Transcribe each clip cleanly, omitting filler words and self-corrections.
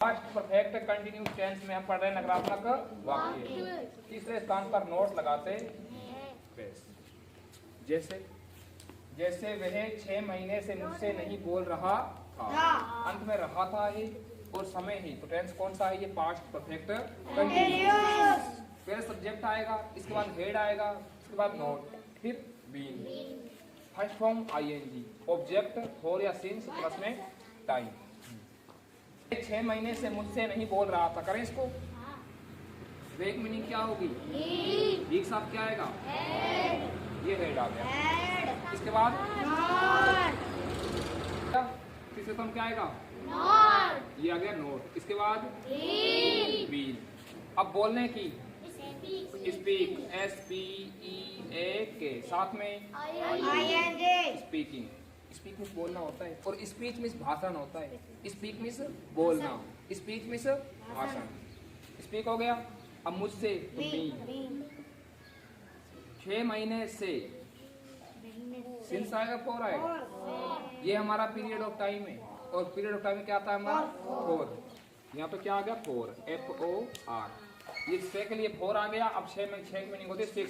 Past perfect continuous tense में हम पढ़ रहे हैं नकारात्मक वाक्य। तीसरे स्थान पर नोट्स लगाते हैं। जैसे जैसे वह 6 महीने से मुझसे नहीं बोल रहा था, अंत में रहा था ही और समय ही, तो टेंस कौन सा है? ये पास्ट परफेक्ट कंटिन्यूस। पहले सब्जेक्ट आएगा, इसके बाद हेड आएगा, इसके बाद नोट, फिर been, first form ING, object for या सिंस प्लस में टाइम। 6 महीने से मुझसे नहीं बोल रहा था, करें इसको। वेक मीनिंग क्या होगी? वीक साथ क्या आएगा? ये हेड आ गया। इसके बाद तीसरे फॉर्म क्या आएगा? ये आ गया नोट। इसके बाद बीन। अब बोलने की स्पीक, SPEAK, साथ में स्पीकिंग। स्पीक मीन्स बोलना होता है और स्पीच मीन्स भाषण होता है। स्पीक मीन्स बोलना, स्पीच मीन्स भाषण। स्पीक हो गया। अब मुझसे तो मी। 6 महीने से सिंस आएगा, फोर आएगा। ये हमारा पीरियड ऑफ टाइम है और पीरियड ऑफ टाइम में क्या आता है हमारा? 4। यहाँ पे क्या आ गया? 4, FOR। ये 6 के लिए 4 आ गया। अब 6 में 6 की मीनिंग होती है 6,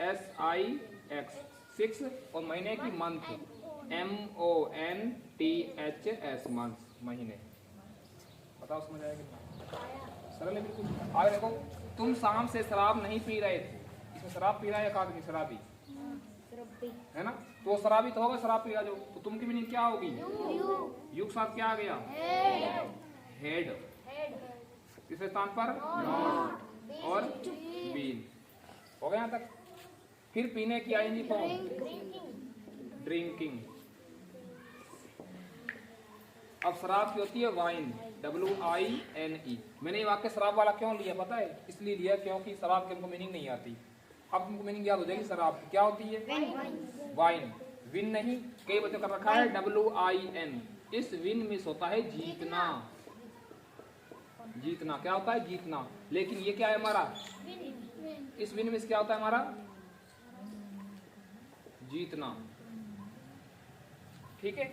SIX, 6, और महीने की मंथ, MONTHS, मंथ, महीने। बताओ समझ आएगा? सरल है बिल्कुल। आगे देखो, तुम शाम से शराब नहीं पी रहे थे। इसमें शराब पी रहा है, एक आदमी शराबी है ना, तो शराबी तो होगा, शराब पी रहा जो, तो तुम की मीनिंग क्या होगी? युग साथ क्या आ गया? हेड। तीसरे स्थान पर नॉट और बीन। हो गया यहाँ तक। फिर पीने की आईएनजी फॉर्म, ड्रिंकिंग। अब शराब की होती है वाइन, WINE। मैंने ये वाक्य शराब वाला क्यों लिया पता है? इसलिए लिया क्योंकि शराब की हमको मीनिंग नहीं आती। अब तुमको मीनिंग याद हो जाएगी। शराब क्या होती है? वाइन। विन नहीं, कई बच्चों कर रखा है WIN। इस विन मिस होता है जीतना। जीतना क्या होता है? जीतना। लेकिन ये क्या है हमारा? इस विन मिस क्या होता है हमारा? जीतना। ठीक है,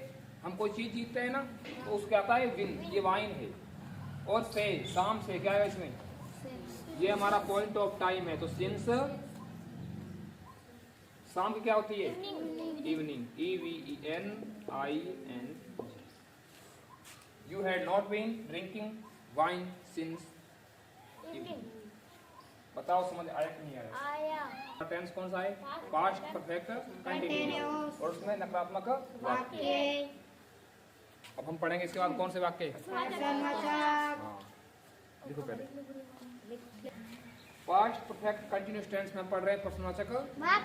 हम कोई चीज जीतते हैं ना, तो उसका आता है विन। ये वाइन है। और से, शाम से क्या है इसमें? ये हमारा पॉइंट ऑफ टाइम है, तो सिंस शाम की क्या होती है? Evening, EVENING। You had not been drinking wine since evening. बताओ समझ आया कि नहीं आया? टेंस कौन सा है? पास्ट परफेक्ट कंटिन्यूस, और उसमें नकारात्मक वाक्य। अब हम पढ़ेंगे इसके बाद कौन से वाक्य? हाँ, देखो पहले पास्ट परफेक्ट कंटिन्यूस टेंस में हम पढ़ रहे हैं प्रश्नवाचक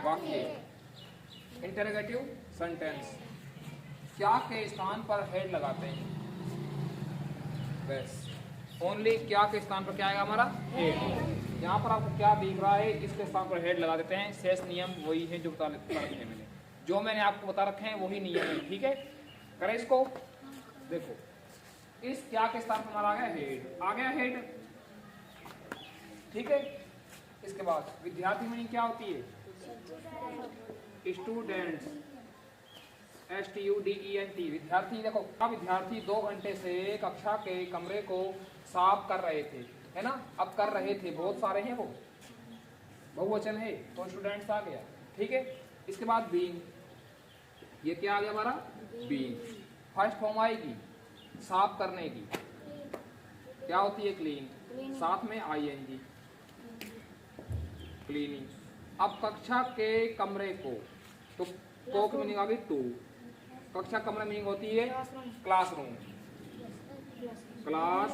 वाक्य। Interrogative sentence. क्या के स्थान पर हेड लगाते हैं? बस ओनली क्या के स्थान पर क्या आएगा हमारा? हेड। यहाँ पर आपको क्या दिख रहा है? इसके स्थान पर हेड लगा देते हैं। शेष नियम वही है जो बता रखे हैं मैंने, जो मैंने आपको बता रखे हैं वही नियम है। ठीक है, करें इसको। देखो, इस क्या के स्थान पर हमारा आ गया हेड, आ गया हेड। ठीक है, इसके बाद विद्यार्थी मीनिंग क्या होती है? स्टूडेंट्स, STUDENT, विद्यार्थी। देखो, अब विद्यार्थी 2 घंटे से कक्षा के कमरे को साफ कर रहे थे, है ना। अब कर रहे थे, बहुत सारे हैं, वो बहुवचन है, तो स्टूडेंट्स आ गया। ठीक है, इसके बाद बीन। ये क्या आ गया हमारा? बीन। फर्स्ट फॉर्म आएगी साफ करने की, क्या होती है? क्लीन, साथ में ING, क्लीनिंग। अब कक्षा के कमरे को, तो को की मीनिंग आ गई टू। कक्षा कमरा मीनिंग होती है क्लासरूम, क्लास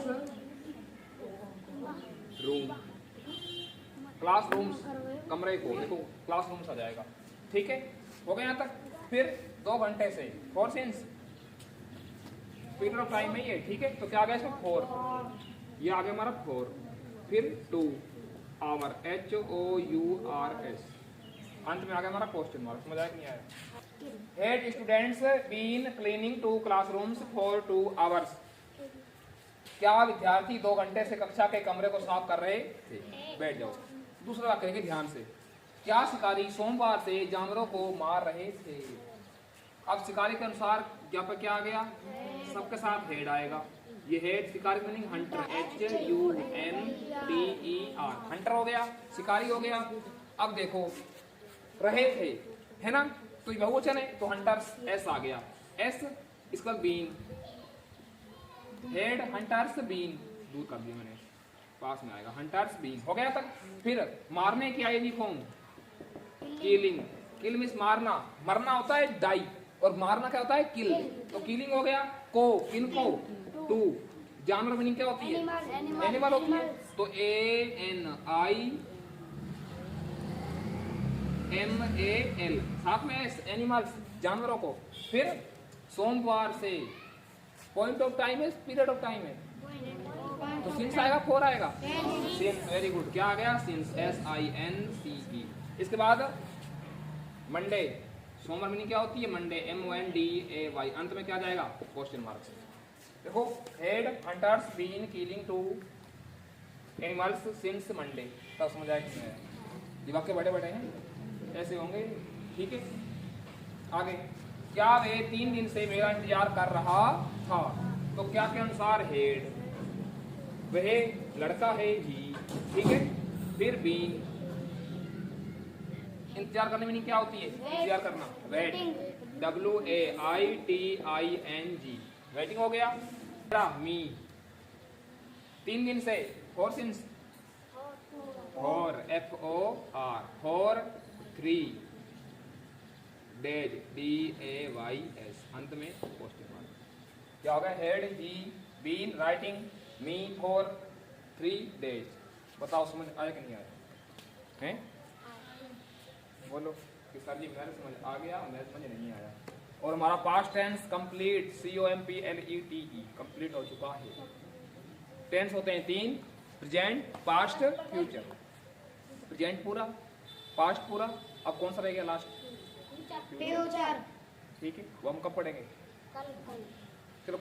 रूम, क्लासरूम्स, कमरे को, देखो क्लासरूम्स आ जाएगा। ठीक है, हो गया यहाँ तक। फिर 2 घंटे से, for since period of time में ये। ठीक है, तो क्या आ गया इसमें? 4। ये आ गया हमारा 4। फिर 2 आवर, HOURS, अंत में आ गया हमारा क्वेश्चन मार्क। समझ आया कि नहीं आया? Had students been cleaning 2 classrooms for 2 hours. क्या विद्यार्थी 2 घंटे से कक्षा के कमरे को साफ कर रहे थे? बैठ जाओ। दूसरा वाक्य देखिए ध्यान से। क्या शिकारी सोमवार से जानवरों को मार रहे थे? अब शिकारी के अनुसार यहाँ पर क्या आ गया? सबके साथ हेड आएगा। ये है शिकारी मीनिंग हंटर, HUNTER, हंटर हो गया, शिकारी हो गया। अब देखो रहे थे, है ना, तो ये बहुवचन है तो हंटर्स एस आ गया, एस इसका बीन, हेड हंटर्स बीन, दूर कर दिया मैंने, पास में आएगा हंटर्स बीन, हो गया तक। फिर मारने की आएगी फॉर्म किलिंग, किल मीन्स मारना, मरना होता है डाई और मारना क्या होता है किल, तो किलिंग हो गया। को किनको, टू, जानवर मीनिंग क्या होती है, एनिमल होती है, तो ANIMAL, साथ में एनिमल्स एनिमल्स को। फिर सोमवार से, पॉइंट ऑफ टाइम है पीरियड ऑफ टाइम है, तो सिंस आएगा 4 आएगा, सिंस, वेरी गुड, क्या आ गया सिंस, SINCE। इसके बाद मंडे, सोमवार मीनिंग क्या होती है मंडे, MONDAY, अंत में क्या जाएगा क्वेश्चन मार्क। देखो had hunters been killing two animals since Monday, तब समझ आया किसने, ये वाक्य बड़े बड़े हैं ऐसे होंगे, ठीक है। आगे, क्या वे 3 दिन से मेरा इंतजार कर रहा था, तो क्या के अनुसार हेड, वह लड़का है ही, ठीक है। फिर बीन, इंतजार करने में क्या होती है, इंतजार करना, वेट, WAITING, वेटिंग हो गया। मी, 3 दिन से, for since, for FOR, for 3 days, DAYS, अंत में क्वेश्चन मार्क। क्या होगा, had he been writing me for 3 days, बताओ समझ आया कि नहीं आया, हैं बोलो कि सर जी मेरे समझ आ गया, मेरे समझ नहीं आया। और हमारा past tense complete, COMPLETE, complete हो चुका है। टेंस होते हैं 3, प्रेजेंट, पास्ट, फ्यूचर। प्रेजेंट पूरा, पास्ट पूरा, अब कौन सा रह गया लास्ट, फ्यूचर, ठीक है। वो हम कब पढ़ेंगे, कल।